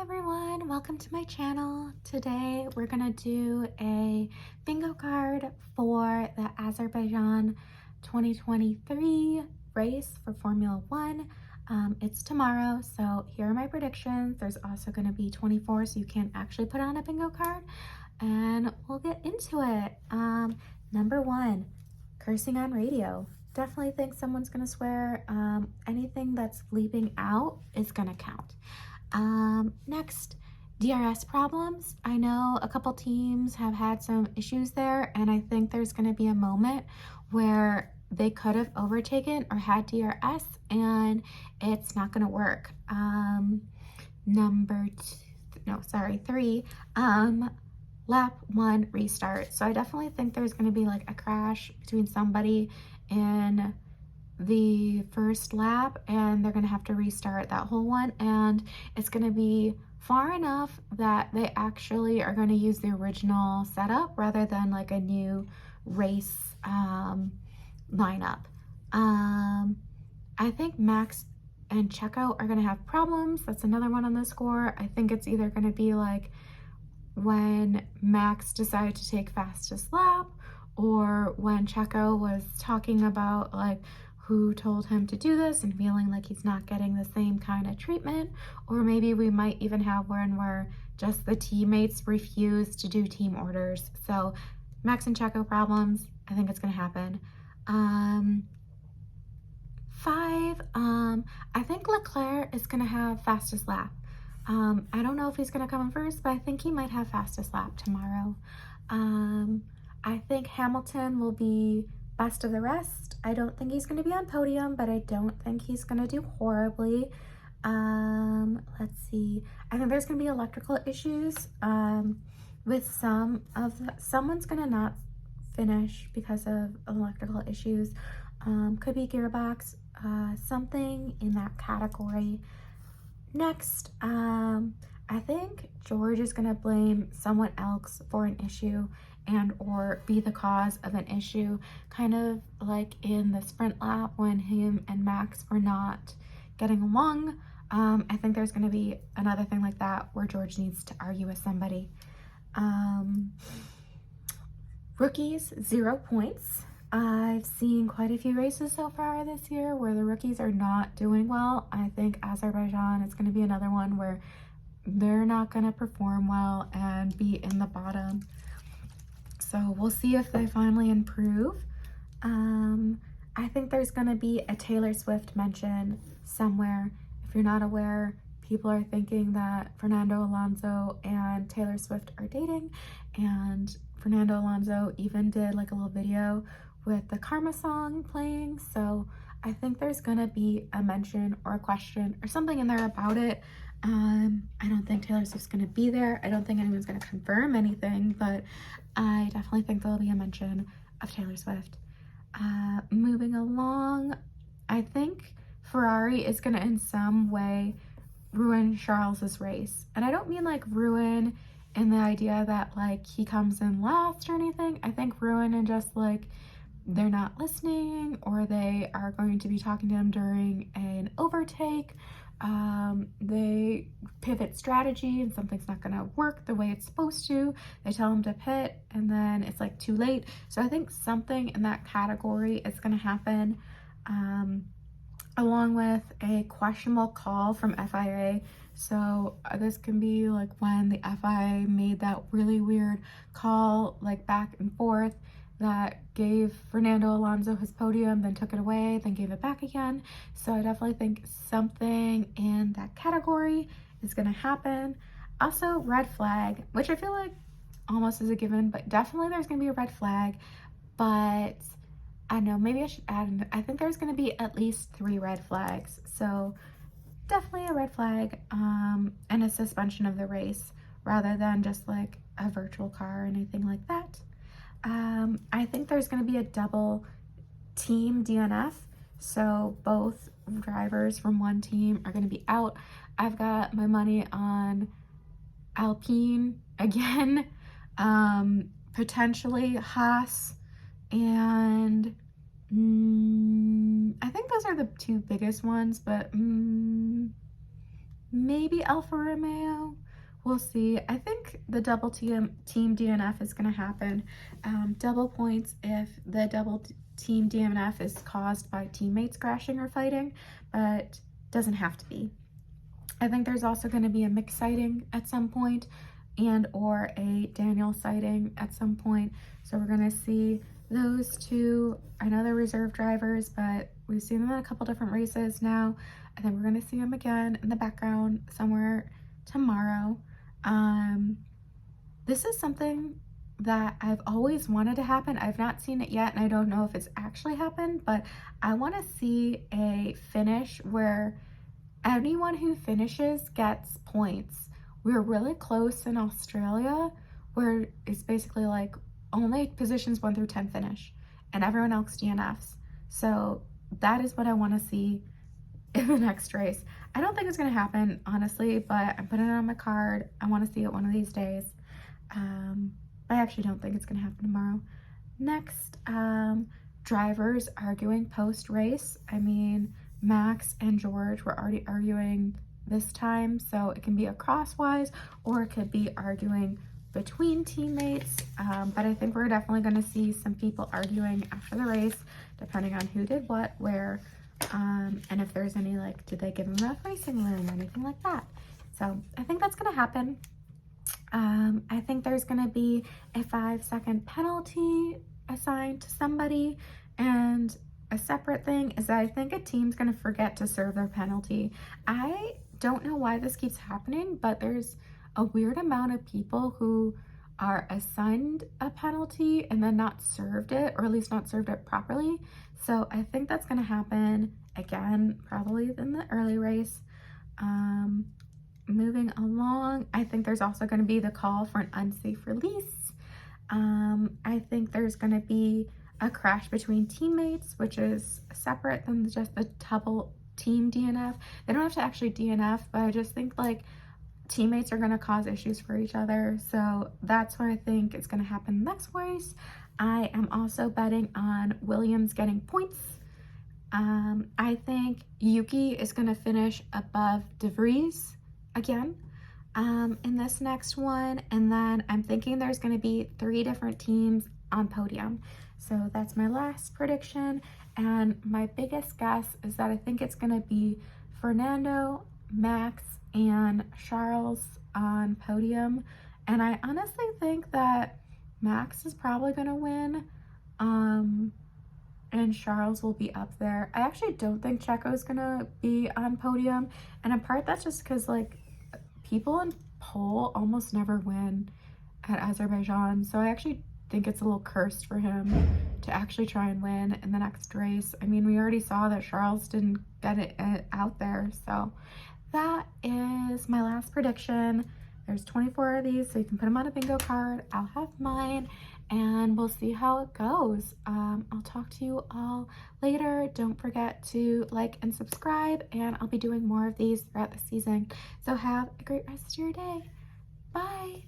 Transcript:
everyone, welcome to my channel. Today we're gonna do a bingo card for the Azerbaijan 2023 race for Formula One. It's tomorrow, so here are my predictions. There's also gonna be 24, so you can't actually put on a bingo card, and we'll get into it. Number one, cursing on radio. Definitely think someone's gonna swear. Anything that's bleeping out is gonna count. Next, DRS problems. I know a couple teams have had some issues there, and I think there's going to be a moment where they could have overtaken or had DRS and it's not going to work. Three, lap one restart. So I definitely think there's going to be like a crash between somebody in the first lap and they're going to have to restart that whole one, and it's going to be far enough that they actually are going to use the original setup rather than like a new race lineup. I think Max and Checo are going to have problems. That's another one on the score. I think it's either going to be like when Max decided to take fastest lap, or when Checo was talking about like who told him to do this and feeling like he's not getting the same kind of treatment, or maybe we might even have one where just the teammates refuse to do team orders. So Max and Checo problems, I think it's gonna happen. Five, I think Leclerc is gonna have fastest lap. I don't know if he's gonna come in first, but I think he might have fastest lap tomorrow. I think Hamilton will be best of the rest. I don't think he's going to be on podium, but I don't think he's going to do horribly. Let's see. I think there's going to be electrical issues with someone's going to not finish because of electrical issues. Could be gearbox, something in that category. Next, I think George is going to blame someone else for an issue and or be the cause of an issue, kind of like in the sprint lap when him and Max were not getting along. I think there's going to be another thing like that where George needs to argue with somebody. Rookies, 0 points. I've seen quite a few races so far this year where the rookies are not doing well. I think Azerbaijan is going to be another one where they're not going to perform well and be in the bottom. So we'll see if they finally improve. I think there's going to be a Taylor Swift mention somewhere. If you're not aware, people are thinking that Fernando Alonso and Taylor Swift are dating, and Fernando Alonso even did like a little video with the Karma song playing. So I think there's going to be a mention or a question or something in there about it. I don't think Taylor Swift's going to be there. I don't think anyone's going to confirm anything, but I definitely think there'll be a mention of Taylor Swift. Moving along, I think Ferrari is going to in some way ruin Charles's race. And I don't mean like ruin in the idea that like he comes in last or anything. I think ruin in just like they're not listening, or they are going to be talking to him during an overtake. They pivot strategy and something's not going to work the way it's supposed to. They tell him to pit and then it's like too late. So I think something in that category is going to happen, along with a questionable call from FIA. So this can be like when the FIA made that really weird call, like back and forth, that gave Fernando Alonso his podium, then took it away, then gave it back again. So I definitely think something in that category is going to happen. Also, red flag, which I feel like almost is a given, but definitely there's going to be a red flag. But I know, maybe I should add, I think there's going to be at least 3 red flags. So definitely a red flag, and a suspension of the race rather than just like a virtual car or anything like that. I think there's going to be a double team DNF, so both drivers from one team are going to be out. I've got my money on Alpine again, potentially Haas, and I think those are the 2 biggest ones, but maybe Alfa Romeo. We'll see. I think the double team DNF is going to happen. Double points if the team DNF is caused by teammates crashing or fighting, but doesn't have to be. I think there's also going to be a mixed sighting at some point and or a Daniel sighting at some point. So we're going to see those two. I know they're reserve drivers, but we've seen them in a couple different races now. I think we're going to see them again in the background somewhere tomorrow. This is something that I've always wanted to happen. I've not seen it yet, and I don't know if it's actually happened, but I want to see a finish where anyone who finishes gets points. We were really close in Australia, where it's basically like only positions 1 through 10 finish, and everyone else DNFs. So that is what I want to see in the next race. I don't think it's going to happen, honestly, but I'm putting it on my card. I want to see it one of these days. I actually don't think it's going to happen tomorrow. Next, drivers arguing post-race. I mean, Max and George were already arguing this time, so it can be a crosswise or it could be arguing between teammates, but I think we're definitely going to see some people arguing after the race, depending on who did what, where, and if there's any, like, did they give them enough racing room or anything like that. So I think that's going to happen. I think there's going to be a 5-second penalty assigned to somebody, and a separate thing is that I think a team's going to forget to serve their penalty. I don't know why this keeps happening, but there's a weird amount of people who are assigned a penalty and then not served it, or at least not served it properly. So I think that's going to happen again, probably in the early race. Moving along, I think there's also going to be the call for an unsafe release. I think there's going to be a crash between teammates, which is separate than just the double team DNF. They don't have to actually DNF, but I just think like teammates are going to cause issues for each other. So that's where I think it's going to happen next race. I am also betting on Williams getting points. I think Yuki is going to finish above De Vries again in this next one, and then I'm thinking there's going to be 3 different teams on podium. So that's my last prediction, and my biggest guess is that I think it's going to be Fernando, Max, and Charles on podium, and I honestly think that Max is probably going to win, and Charles will be up there. I actually don't think Checo's going to be on podium, and in part that's just because like people in pole almost never win at Azerbaijan, so I actually think it's a little cursed for him to actually try and win in the next race. I mean, we already saw that Charles didn't get it out there, so that is my last prediction. There's 24 of these, so you can put them on a bingo card. I'll have mine, and we'll see how it goes. I'll talk to you all later. Don't forget to like and subscribe, and I'll be doing more of these throughout the season. So have a great rest of your day. Bye.